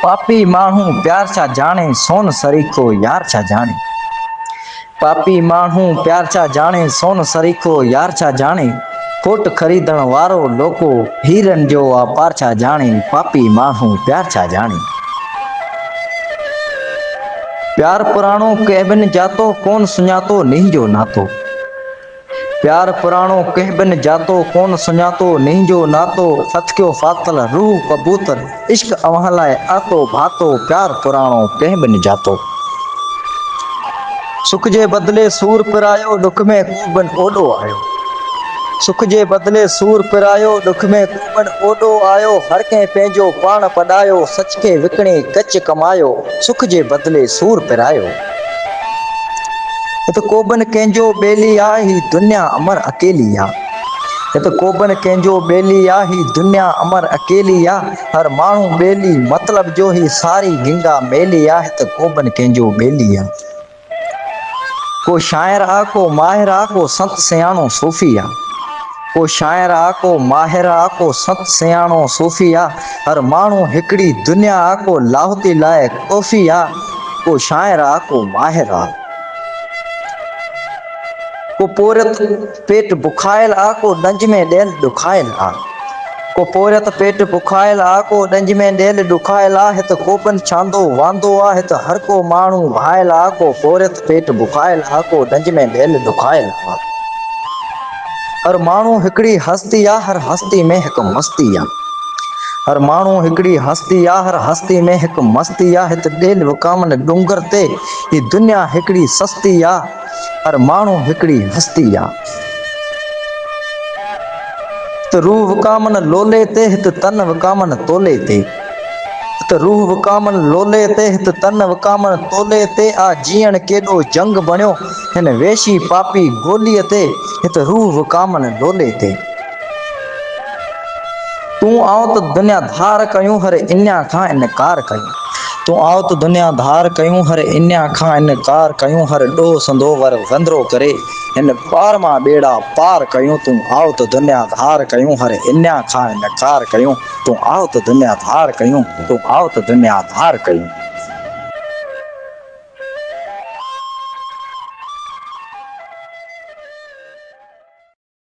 पापी माण्हू प्यार छा जाने सोन सरीको यार छा जाने। पापी माण्हू प्यार छा जाने सोन सरीको यार छा जाने। कोट खरीदण वारो लोको हीरन जो वापार छा जाने। पापी माण्हू प्यार छा जाने। प्यार पुराणो कंहिं बिन जातो कोन सुञातो नींहं जो नातो। प्यार पुराणो कंहिं बिन जातो कोन सुञातो नींहं जो नातो। फतकियो फातल रूह कबूतर इश्क अव्हां लाइ आतो भातो। प्यार पुराणो कंहिं बिन जातो। सुख जे बदिले सूर पिरायो दुख में कूबन ओॾो आयो। सुख जे बदिले सूर पिरायो दुख में कूबन ओॾो आयो। हर कंहिं पंहिंजो पाण पॾायो सच खे विकिणे कच कमायो। सुख जे बदिले सूर पिरायो। हित कोबन कंहिंजो ॿेली आ ही दुनिया अमर अकेली आ। हित कोबन कंहिंजो ॿेली आ ही दुनिया अमर अकेली आ। हर माण्हू ॿेली मतलब जो ही सारी गिंगा मेली आ। हित कोबन कंहिंजो ॿेली आ। को शाइर आ को माहिर आ को संत सियाणो सूफ़ी आ। को शाइर आ को माहिर आ को संत सियाणो सूफ़ी आ। हर माण्हू हिकिड़ी दुनिया आ को लाहौती लाइ कोफ़ी आ। को शाइर आ को माहिर आ। को पोरियत पेट बुखायल आ को डंज में ॾियल ॾुखायल आ। को पोरियत पेट बुखायल आ को डंज में ॾियल ॾुखायल आ। हित कोबन छांदो वांदो आ हित हर को माण्हू भायल आ। को पोरियत पेट बुखायल आ को डंज में ॾियल ॾुखायल आ। हर माण्हू हिकिड़ी हस्ती आ हर हस्ती में हिकु मस्ती आ। हर माण्हू हिकिड़ी हस्ती आ हर हस्ती में हिकु मस्ती आ। हित ॾेल विकामन डुंगर ते ही दुनिया हिकिड़ी सस्ती आ। हर माण्हू हिकिड़ी हस्ती आ। त रूह विकामन लोले ते हित तन विकामन तोले ते। त रूह विकामन लोले ते हित तन विकामन तोले ते आ। जीअण केॾो जंग बणियो हिन वेशी पापी ॻोलीअ ते। हित रूह विकामन लोले ते। तूं आओ त दुनिया धार कयूं हर इन्या खां इनकार कयूं। तूं आओ त दुनिया धार कयूं हर इन्या खां इनकार कयूं। हर ॾोह संदो वर वंदरो करे हिन पार मां ॿेड़ा पार कयूं। तूं आओ त दुनिया धार कयूं हर इन्या खां इनकार कयूं। तूं आओ त दुनिया धार कयूं तूं आओ त दुनिया धार कयूं।